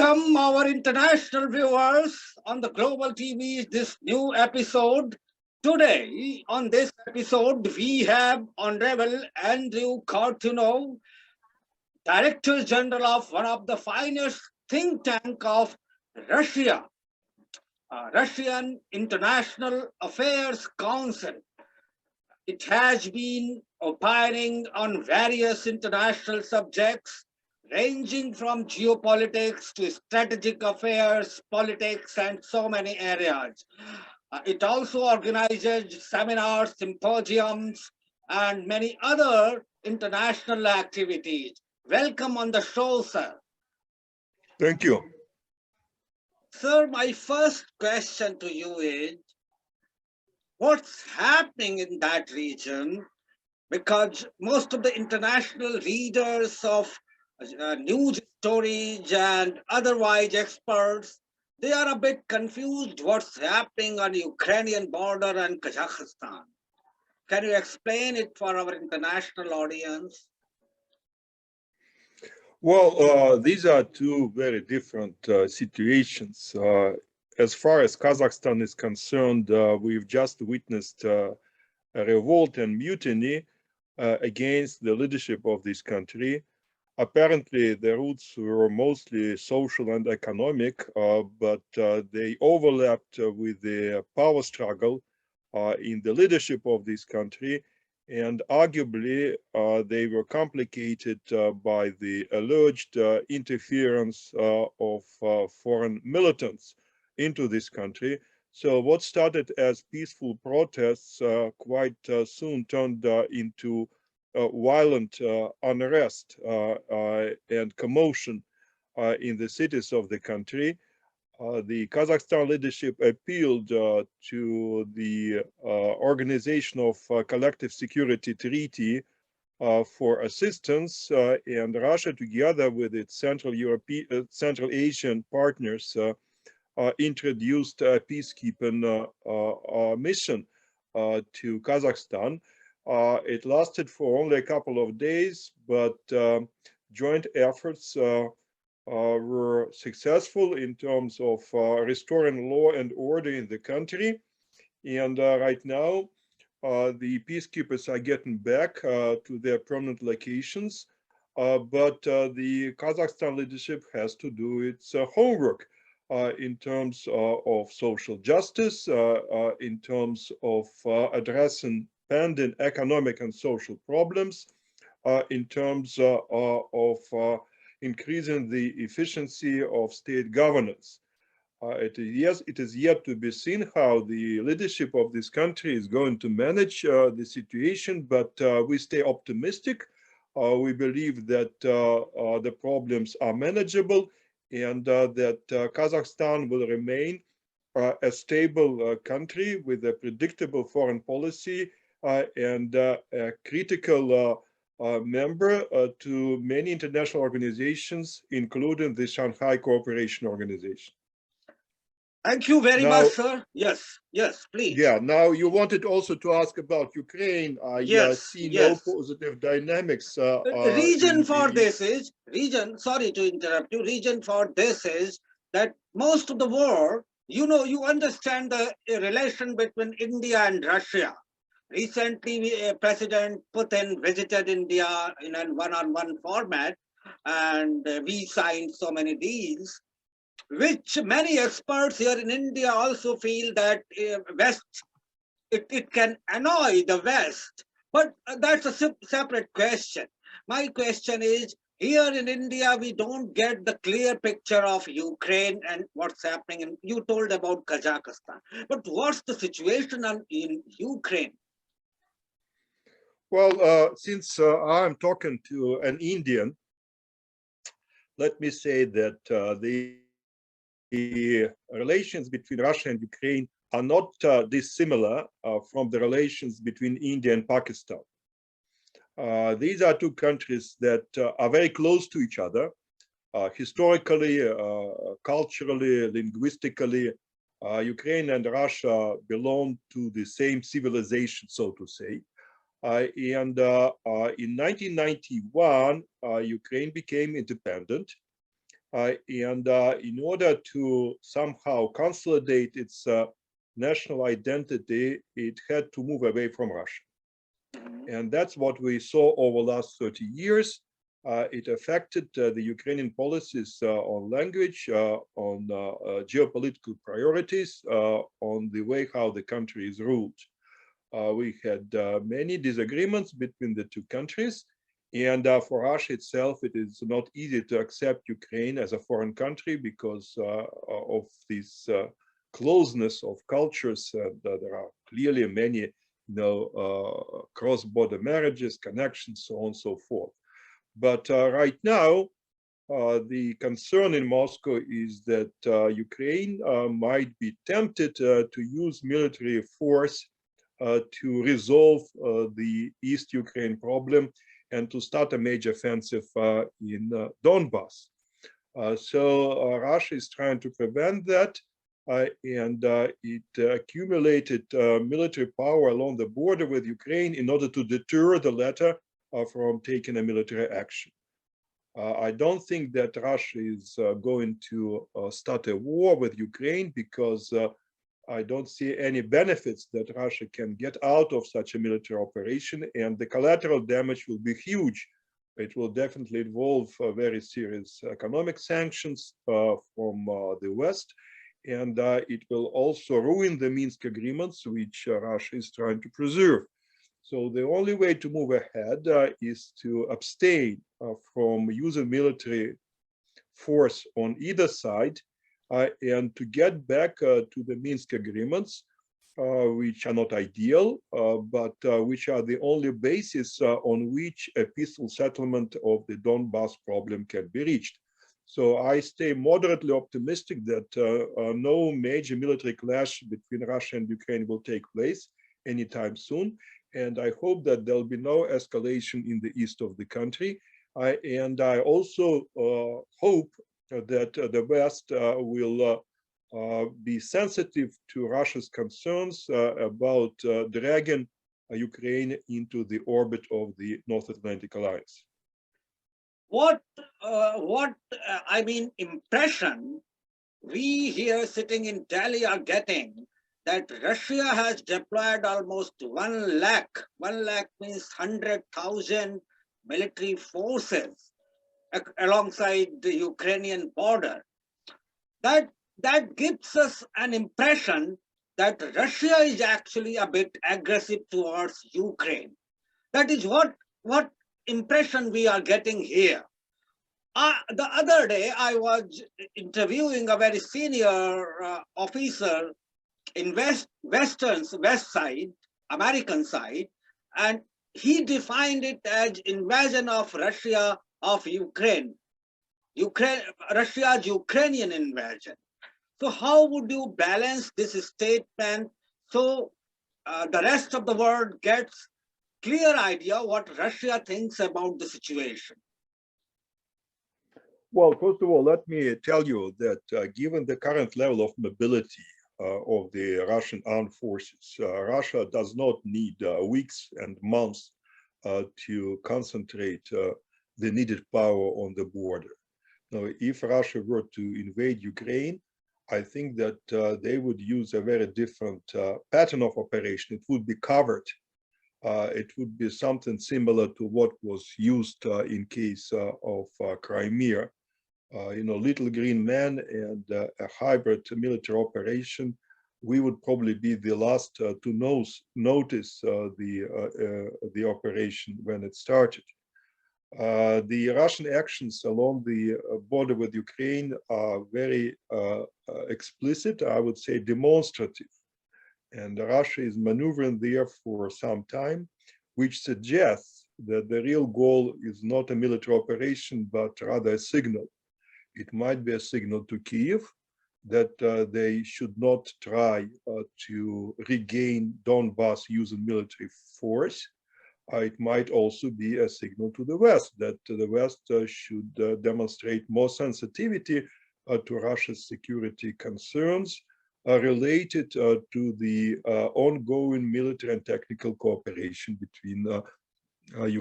Welcome our international viewers on the global TV, this new episode. Today, on this episode, we have Honorable Andrey Kortunov, Director General of one of the finest think tank of Russia, Russian International Affairs Council. It has been opining on various international subjects, ranging from geopolitics to strategic affairs, politics, and so many areas. It also organizes seminars, symposiums, and many other international activities. Welcome on the show, sir. Thank you. Sir, my first question to you is, what's happening in that region? Because most of the international readers of news stories and otherwise experts, they are a bit confused what's happening on the Ukrainian border and Kazakhstan. Can you explain it for our international audience? Well, these are two very different situations. As far as Kazakhstan is concerned, we've just witnessed a revolt and mutiny against the leadership of this country. Apparently, the roots were mostly social and economic, but they overlapped with the power struggle in the leadership of this country, and arguably they were complicated by the alleged interference of foreign militants into this country. So what started as peaceful protests quite soon turned into violent unrest and commotion in the cities of the country. The Kazakhstan leadership appealed to the Organization of Collective Security Treaty for assistance, and Russia, together with its Central Asian partners, introduced a peacekeeping mission to Kazakhstan. It lasted for only a couple of days, but joint efforts were successful in terms of restoring law and order in the country. And right now, the peacekeepers are getting back to their permanent locations, but the Kazakhstan leadership has to do its homework in terms of social justice, in terms of addressing pending economic and social problems, in terms of increasing the efficiency of state governance. It is yet to be seen how the leadership of this country is going to manage the situation, but we stay optimistic. We believe that the problems are manageable, and that Kazakhstan will remain a stable country with a predictable foreign policy and a critical member to many international organizations, including the Shanghai Cooperation Organization. Thank you very much, sir. Yes, please. Yeah, now you wanted also to ask about Ukraine. I see no positive dynamics. Reason for this is, sorry to interrupt you, reason for this is that most of the war, you understand the relation between India and Russia. Recently, President Putin visited India in a one-on-one format, and we signed so many deals, which many experts here in India also feel that West, it can annoy the West. But that's a separate question. My question is, here in India, we don't get the clear picture of Ukraine and what's happening. And you told about Kazakhstan. But what's the situation in Ukraine? Well, since I'm talking to an Indian, let me say that the relations between Russia and Ukraine are not dissimilar from the relations between India and Pakistan. These are two countries that are very close to each other, historically, culturally, linguistically. Ukraine and Russia belong to the same civilization, so to say. And in 1991, Ukraine became independent. In order to somehow consolidate its national identity, it had to move away from Russia. And that's what we saw over the last 30 years. It affected the Ukrainian policies on language, on geopolitical priorities, on the way how the country is ruled. We had many disagreements between the two countries. And for Russia itself, it is not easy to accept Ukraine as a foreign country because of this closeness of cultures. There are clearly many cross-border marriages, connections, so on and so forth. But right now, the concern in Moscow is that Ukraine might be tempted to use military force to resolve the East Ukraine problem and to start a major offensive in Donbass. So Russia is trying to prevent that, and it accumulated military power along the border with Ukraine in order to deter the latter from taking a military action. I don't think that Russia is going to start a war with Ukraine because I don't see any benefits that Russia can get out of such a military operation, and the collateral damage will be huge. It will definitely involve very serious economic sanctions from the West, and it will also ruin the Minsk agreements, which Russia is trying to preserve. So the only way to move ahead is to abstain from using military force on either side, and to get back to the Minsk agreements, which are not ideal, but which are the only basis on which a peaceful settlement of the Donbass problem can be reached. So I stay moderately optimistic that no major military clash between Russia and Ukraine will take place anytime soon. And I hope that there'll be no escalation in the east of the country. And I also hope that the West will be sensitive to Russia's concerns about dragging Ukraine into the orbit of the North Atlantic Alliance. What impression we here sitting in Delhi are getting that Russia has deployed almost 1 lakh. 1 lakh means 100,000 military forces alongside the Ukrainian border. That gives us an impression that Russia is actually a bit aggressive towards Ukraine. That is what impression we are getting here. The other day, I was interviewing a very senior officer in West side, American side, and he defined it as invasion of Russia of Ukraine, Russia's Ukrainian invasion. So how would you balance this statement so the rest of the world gets clear idea what Russia thinks about the situation? Well, first of all, let me tell you that given the current level of mobility of the Russian armed forces, Russia does not need weeks and months to concentrate the needed power on the border. Now, if Russia were to invade Ukraine, I think that they would use a very different pattern of operation. It would be covered. It would be something similar to what was used in case of Crimea. Little green man and a hybrid military operation. We would probably be the last to notice the operation when it started. The Russian actions along the border with Ukraine are very explicit, I would say demonstrative. And Russia is maneuvering there for some time, which suggests that the real goal is not a military operation, but rather a signal. It might be a signal to Kyiv that they should not try to regain Donbass using military force. It might also be a signal to the West that the West should demonstrate more sensitivity to Russia's security concerns related to the ongoing military and technical cooperation between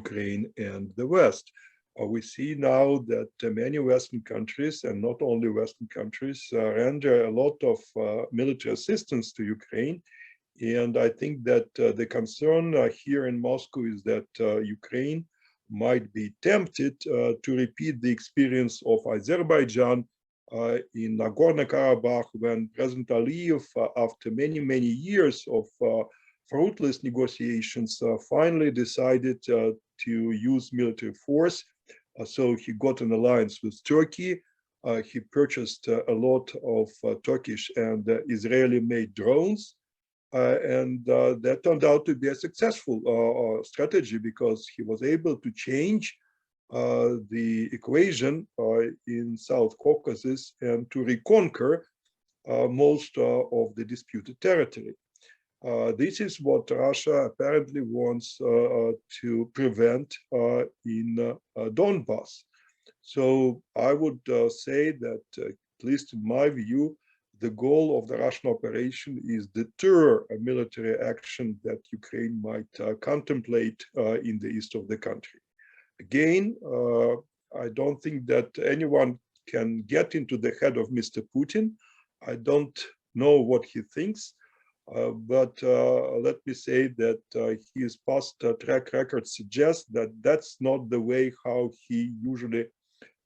Ukraine and the West. We see now that many Western countries, and not only Western countries, render a lot of military assistance to Ukraine. And I think that the concern here in Moscow is that Ukraine might be tempted to repeat the experience of Azerbaijan in Nagorno-Karabakh, when President Aliyev, after many, many years of fruitless negotiations, finally decided to use military force. So he got an alliance with Turkey. He purchased a lot of Turkish and Israeli-made drones. And that turned out to be a successful strategy, because he was able to change the equation in South Caucasus and to reconquer most of the disputed territory. This is what Russia apparently wants to prevent in Donbass. So I would say that, at least in my view, the goal of the Russian operation is deter a military action that Ukraine might contemplate in the east of the country. Again, I don't think that anyone can get into the head of Mr. Putin. I don't know what he thinks, but let me say that his past track record suggests that that's not the way how he usually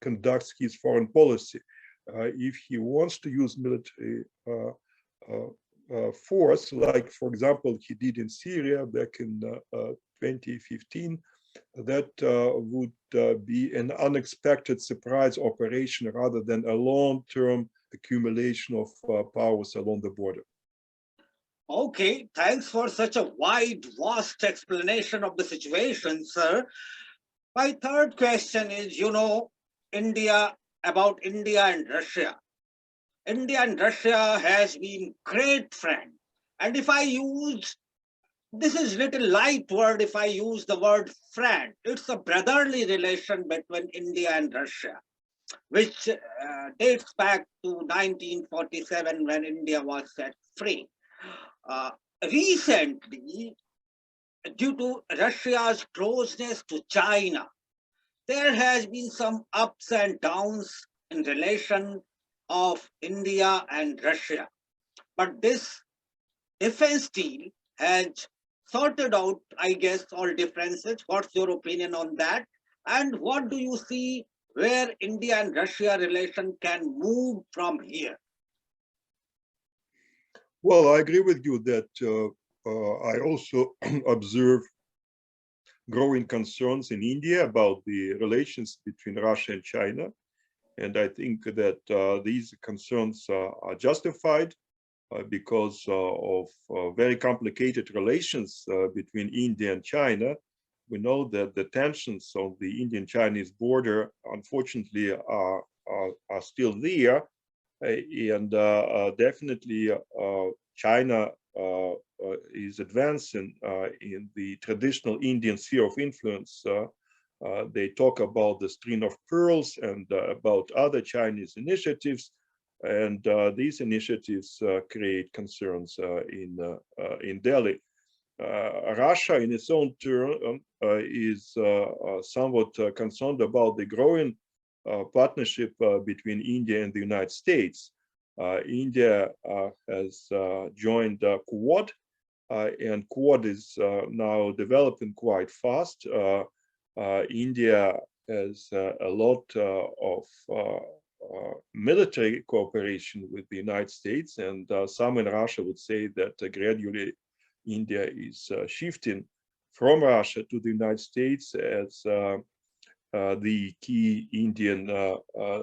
conducts his foreign policy. If he wants to use military force, like, for example, he did in Syria back in 2015, that would be an unexpected surprise operation rather than a long-term accumulation of powers along the border. Okay, thanks for such a wide, vast explanation of the situation, sir. My third question is, about India and Russia. India and Russia has been great friend. And if I use, this is little light word if I use the word friend, it's a brotherly relation between India and Russia, which dates back to 1947 when India was set free. Recently, due to Russia's closeness to China, there has been some ups and downs in relation of India and Russia. But this defense deal has sorted out, I guess, all differences. What's your opinion on that? And what do you see where India and Russia relation can move from here? Well, I agree with you that I also observe growing concerns in India about the relations between Russia and China. And I think that these concerns are justified because of very complicated relations between India and China. We know that the tensions on the Indian-Chinese border, unfortunately, are still there. And definitely China is advancing in the traditional Indian sphere of influence. They talk about the string of pearls and about other Chinese initiatives, and these initiatives create concerns in Delhi. Russia, in its own turn, is somewhat concerned about the growing partnership between India and the United States. India has joined Quad, and Quad is now developing quite fast. India has a lot of military cooperation with the United States, and some in Russia would say that gradually India is shifting from Russia to the United States as the key Indian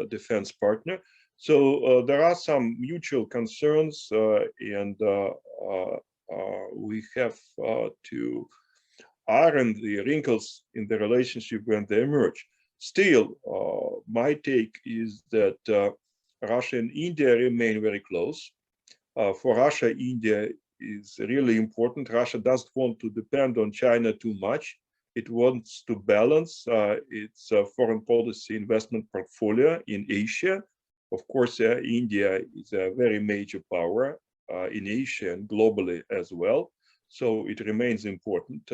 defense partner. So there are some mutual concerns, and we have to iron the wrinkles in the relationship when they emerge. Still, my take is that Russia and India remain very close. For Russia, India is really important. Russia doesn't want to depend on China too much. It wants to balance its foreign policy investment portfolio in Asia. Of course, India is a very major power in Asia and globally as well. So it remains important.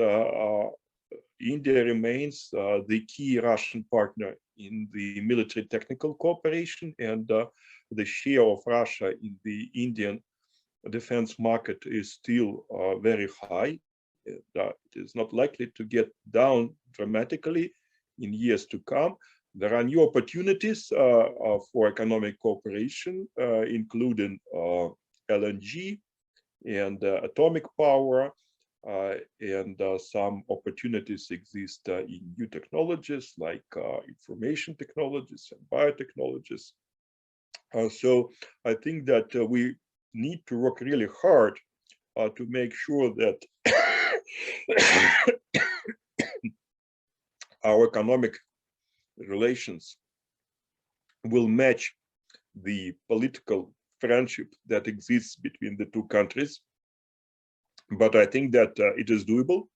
India remains the key Russian partner in the military technical cooperation, and the share of Russia in the Indian defense market is still very high. It is not likely to get down dramatically in years to come. There are new opportunities for economic cooperation, including LNG and atomic power, and some opportunities exist in new technologies like information technologies and biotechnologies. So I think that we need to work really hard to make sure that our economic relations will match the political friendship that exists between the two countries. But I think that it is doable.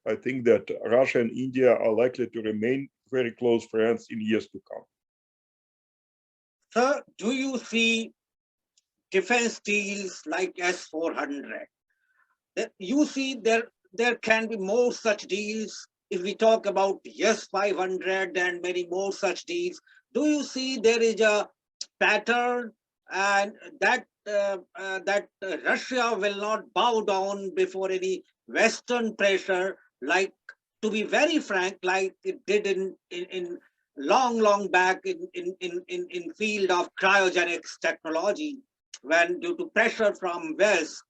I think that Russia and India are likely to remain very close friends in years to come. Sir, do you see defense deals like S-400? You see there can be more such deals if we talk about S-500 and many more such deals. Do you see there is a pattern and that Russia will not bow down before any Western pressure, like, to be very frank, like it did in long back in field of cryogenics technology, when due to pressure from West,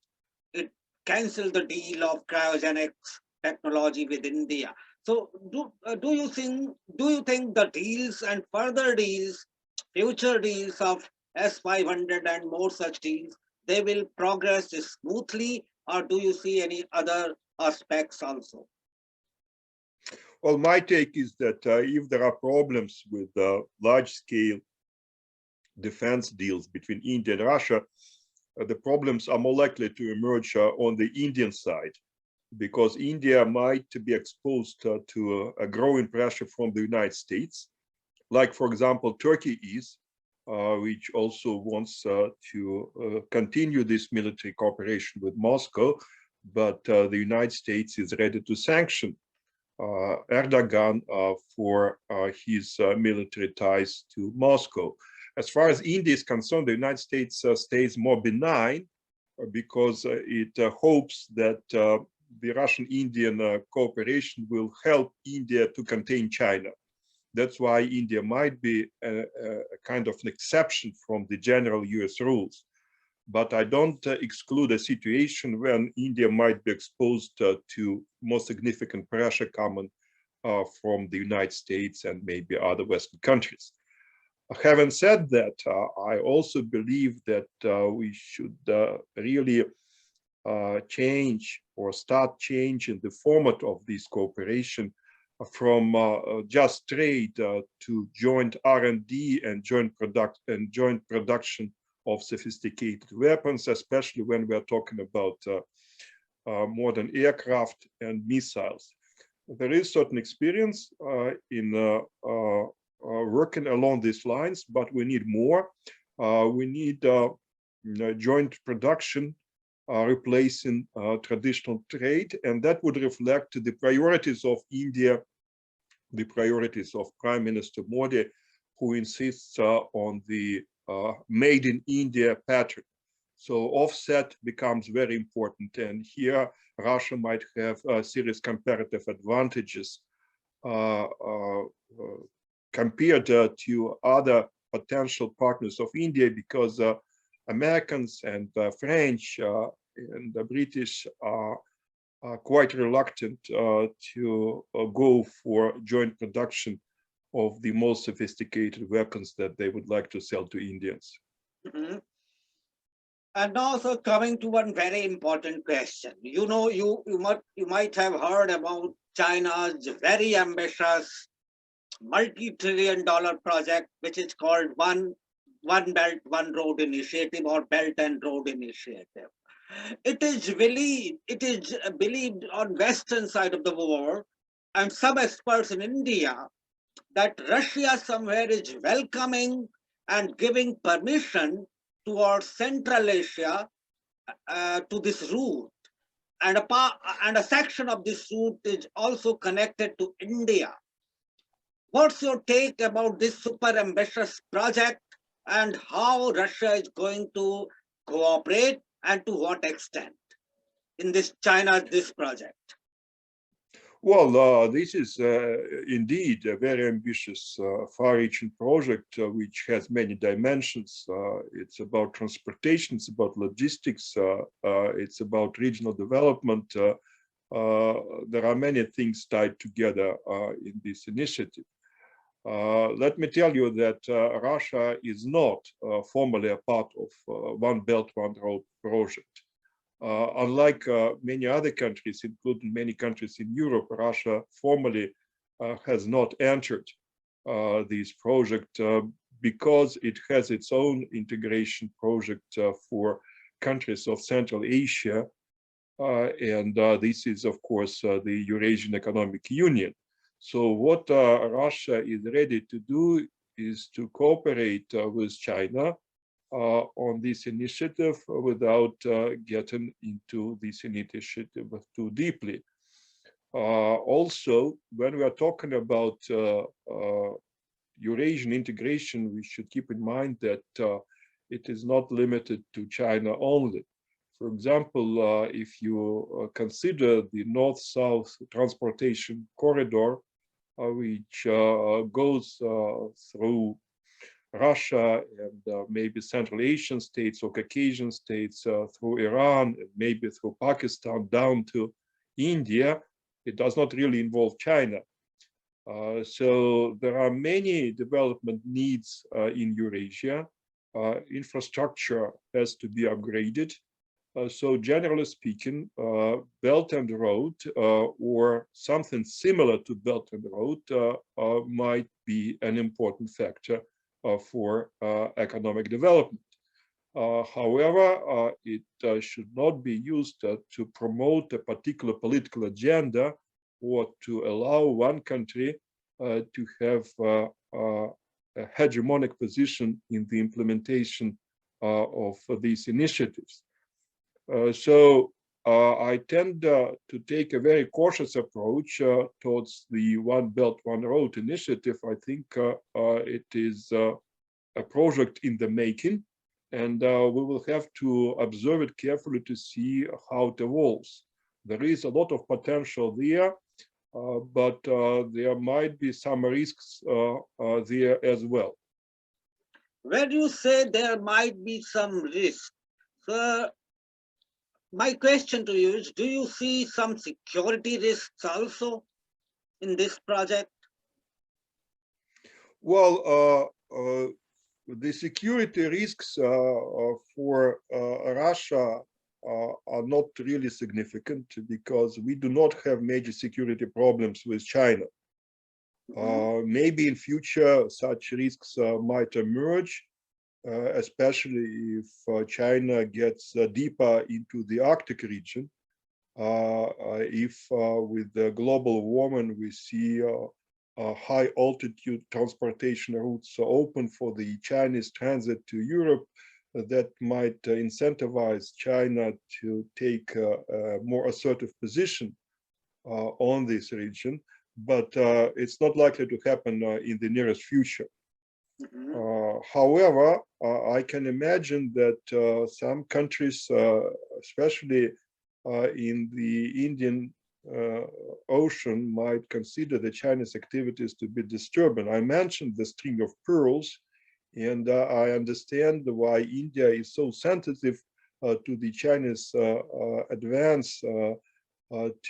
it canceled the deal of cryogenics technology with India. So do you think the deals and further deals, future deals of S-500 and more such deals, they will progress smoothly, or do you see any other aspects also? Well, my take is that if there are problems with large-scale defense deals between India and Russia, the problems are more likely to emerge on the Indian side, because India might be exposed to a growing pressure from the United States, like, for example, Turkey is, which also wants to continue this military cooperation with Moscow, but the United States is ready to sanction Erdogan for his military ties to Moscow. As far as India is concerned, the United States stays more benign because it hopes that the Russian-Indian cooperation will help India to contain China. That's why India might be a kind of an exception from the general US rules. But I don't exclude a situation when India might be exposed to more significant pressure coming from the United States and maybe other Western countries. Having said that, I also believe that we should really change or start changing the format of this cooperation from just trade to joint R&D and joint production of sophisticated weapons, especially when we are talking about modern aircraft and missiles. There is certain experience in working along these lines, but we need more. We need joint production replacing traditional trade, and that would reflect the priorities of India, the priorities of Prime Minister Modi, who insists on the made in India pattern. So offset becomes very important, and here Russia might have serious comparative advantages compared to other potential partners of India, because Americans and French and the British are quite reluctant to go for joint production of the most sophisticated weapons that they would like to sell to Indians. Mm-hmm. And also coming to one very important question. You know, you might have heard about China's very ambitious multi-trillion-dollar project, which is called One Belt, One Road Initiative, or Belt and Road Initiative. It is believed on Western side of the world, and some experts in India, that Russia somewhere is welcoming and giving permission towards Central Asia to this route. and a section of this route is also connected to India. What's your take about this super ambitious project and how Russia is going to cooperate and to what extent in this project? Well, this is indeed a very ambitious, far-reaching project, which has many dimensions. It's about transportation, it's about logistics, it's about regional development. There are many things tied together in this initiative. Let me tell you that Russia is not formally a part of One Belt, One Road project. Unlike many other countries, including many countries in Europe, Russia formally has not entered this project because it has its own integration project for countries of Central Asia. And this is, of course, the Eurasian Economic Union. So what Russia is ready to do is to cooperate with China on this initiative without getting into this initiative too deeply. Also, when we are talking about Eurasian integration, we should keep in mind that it is not limited to China only. For example, if you consider the North-South transportation corridor, which goes through Russia and maybe Central Asian states or Caucasian states, through Iran, maybe through Pakistan down to India, it does not really involve China. So there are many development needs in Eurasia. Infrastructure has to be upgraded. So generally speaking, Belt and Road or something similar to Belt and Road might be an important factor for economic development. However, it should not be used to promote a particular political agenda or to allow one country to have a hegemonic position in the implementation of these initiatives. So I tend to take a very cautious approach towards the One Belt, One Road initiative. I think it is a project in the making, and we will have to observe it carefully to see how it evolves. There is a lot of potential there, but there might be some risks there as well. When you say there might be some risk, so my question to you is, do you see some security risks also in this project? Well, the security risks for Russia are not really significant because we do not have major security problems with China. Maybe in future such risks might emerge, especially if China gets deeper into the Arctic region. If with the global warming we see high altitude transportation routes open for the Chinese transit to Europe, that might incentivize China to take a more assertive position on this region, but it's not likely to happen in the nearest future. However, I can imagine that some countries, especially in the Indian Ocean, might consider the Chinese activities to be disturbing. I mentioned the string of pearls, and I understand why India is so sensitive to the Chinese advance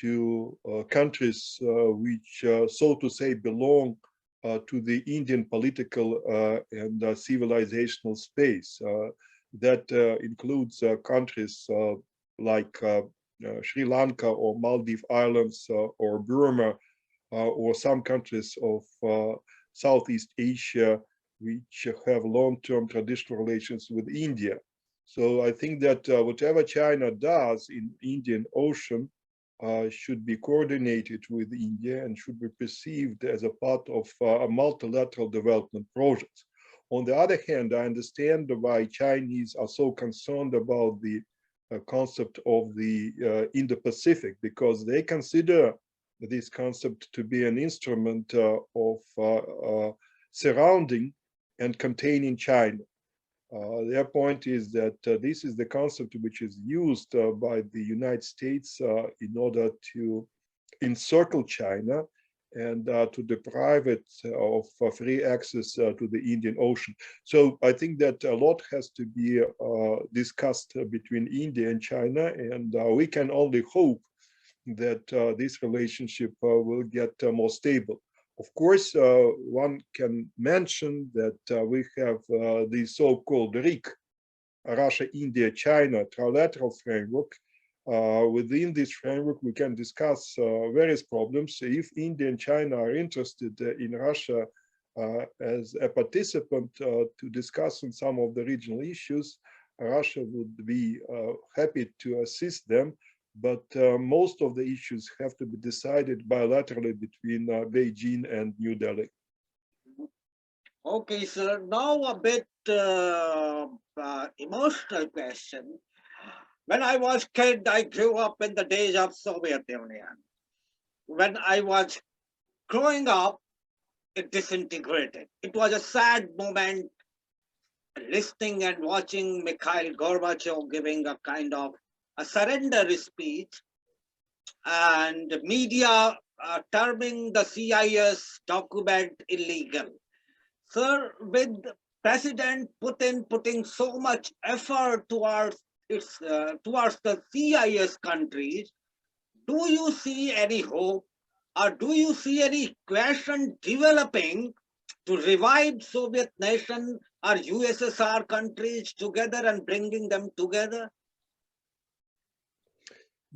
to countries which, so to say, belong to the Indian political and civilizational space. That includes countries like Sri Lanka or Maldives Islands or Burma or some countries of Southeast Asia which have long-term traditional relations with India. So I think that whatever China does in Indian Ocean should be coordinated with India and should be perceived as a part of a multilateral development project. On the other hand, I understand why Chinese are so concerned about the concept of the Indo-Pacific, because they consider this concept to be an instrument of surrounding and containing China. Their point is that this is the concept which is used by the United States in order to encircle China and to deprive it of free access to the Indian Ocean. So I think that a lot has to be discussed between India and China, and we can only hope that this relationship will get more stable. Of course, one can mention that we have the so-called RIC, Russia, India, China trilateral framework. Within this framework, we can discuss various problems. If India and China are interested in Russia as a participant to discuss on some of the regional issues, Russia would be happy to assist them. But most of the issues have to be decided bilaterally between Beijing and New Delhi. Okay, sir. Now a bit emotional question. When I was kid, I grew up in the days of Soviet Union. When I was growing up, it disintegrated. It was a sad moment listening and watching Mikhail Gorbachev giving a kind of a surrender speech, and media terming the CIS document illegal. Sir, with President Putin putting so much effort towards towards the CIS countries, do you see any hope, or do you see any question developing to revive Soviet nation or USSR countries together and bringing them together?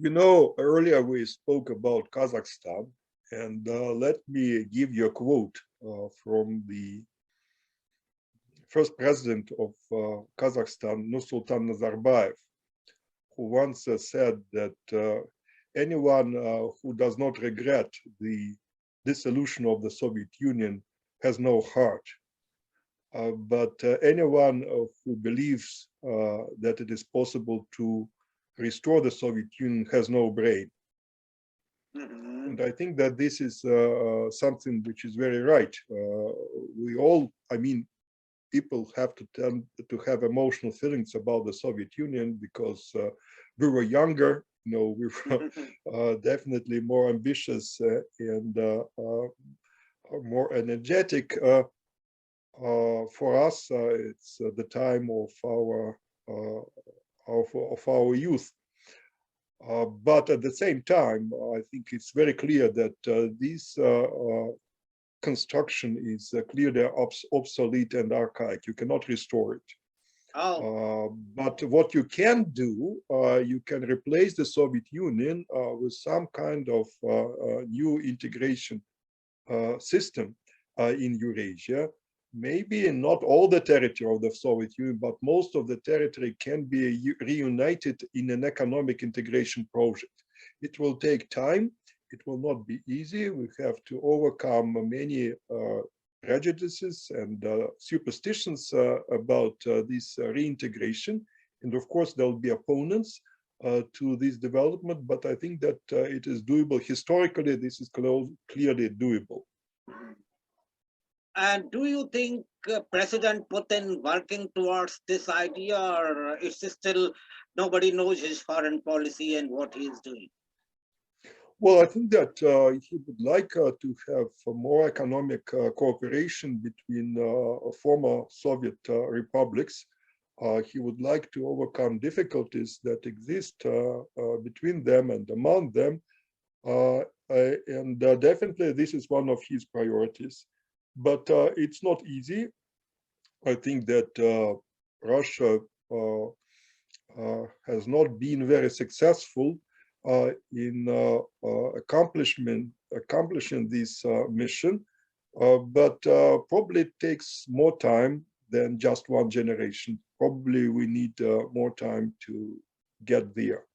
You know, earlier we spoke about Kazakhstan, and let me give you a quote from the first president of Kazakhstan, Nursultan Nazarbayev, who once said that anyone who does not regret the dissolution of the Soviet Union has no heart. But anyone who believes that it is possible to restore the Soviet Union has no brain. And I think that this is something which is very right. We all, I mean, people have to tend to have emotional feelings about the Soviet Union because we were younger, you know, we were definitely more ambitious and more energetic. For us, it's the time of our youth. But at the same time, I think it's very clear that this construction is clearly obsolete and archaic. You cannot restore it. But what you can do, you can replace the Soviet Union with some kind of new integration system in Eurasia. Maybe not all the territory of the Soviet Union, but most of the territory can be reunited in an economic integration project. It will take time. It will not be easy. We have to overcome many prejudices and superstitions about this reintegration. And of course, there will be opponents to this development, but I think that it is doable. Historically, this is clearly doable. And do you think President Putin working towards this idea, or is still nobody knows his foreign policy and what he is doing? Well, I think that he would like to have more economic cooperation between former Soviet republics. He would like to overcome difficulties that exist between them and among them. And definitely this is one of his priorities. But it's not easy. I think that Russia has not been very successful in accomplishing this mission, but probably it takes more time than just one generation. Probably we need more time to get there.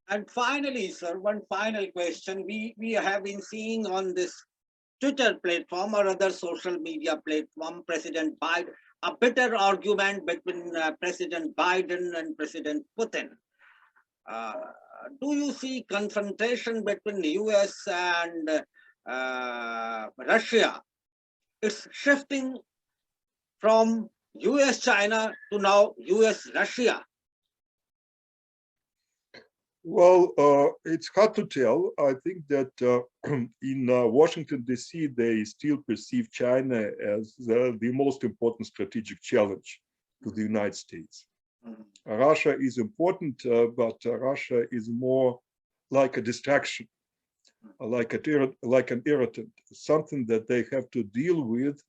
And finally, sir, one final question. We have been seeing on this Twitter platform or other social media platform, President a bitter argument between President Biden and President Putin. Do you see confrontation between the US and Russia? It's shifting from US-China to now US-Russia. Well, it's hard to tell. I think that in Washington, D.C., they still perceive China as the most important strategic challenge to the United States. Russia is important, but Russia is more like a distraction, like an irritant, something that they have to deal with,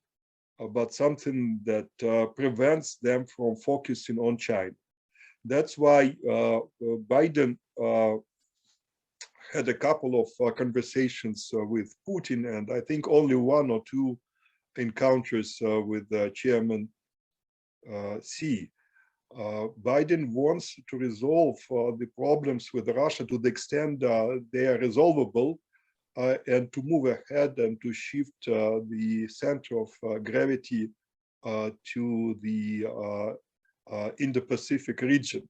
but something that prevents them from focusing on China. That's why Biden had a couple of conversations with Putin, and I think only one or two encounters with Chairman Xi. Biden wants to resolve the problems with Russia to the extent they are resolvable, and to move ahead and to shift the center of gravity to the Indo-Pacific region.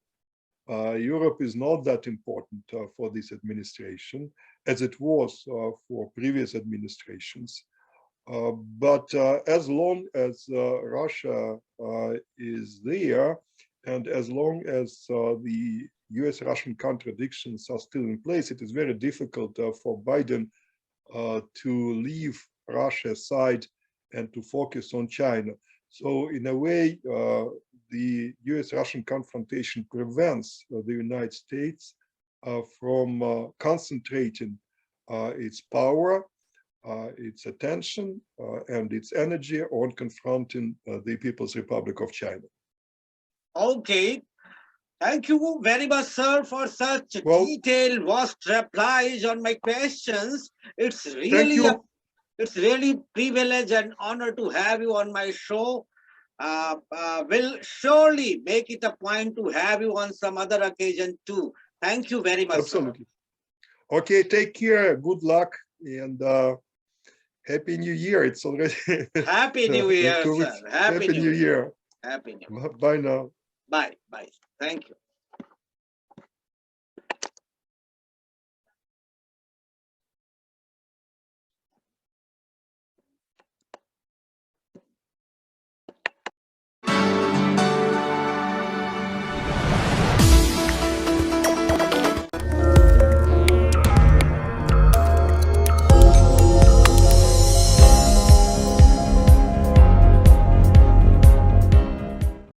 Europe is not that important for this administration, as it was for previous administrations. But as long as Russia is there, and as long as the US-Russian contradictions are still in place, it is very difficult for Biden to leave Russia aside and to focus on China. So in a way, the US-Russian confrontation prevents the United States from concentrating its power, its attention, and its energy on confronting the People's Republic of China. Okay. Thank you very much, sir, for such detailed, vast replies on my questions. It's really privilege and honor to have you on my show. Will surely make it a point to have you on some other occasion too. Thank you very much. Absolutely. Sir. Okay, take care. Good luck and Happy New Year. It's already Happy New Year, sir. Happy New Year. Happy New Year. Bye now. Bye. Bye. Thank you.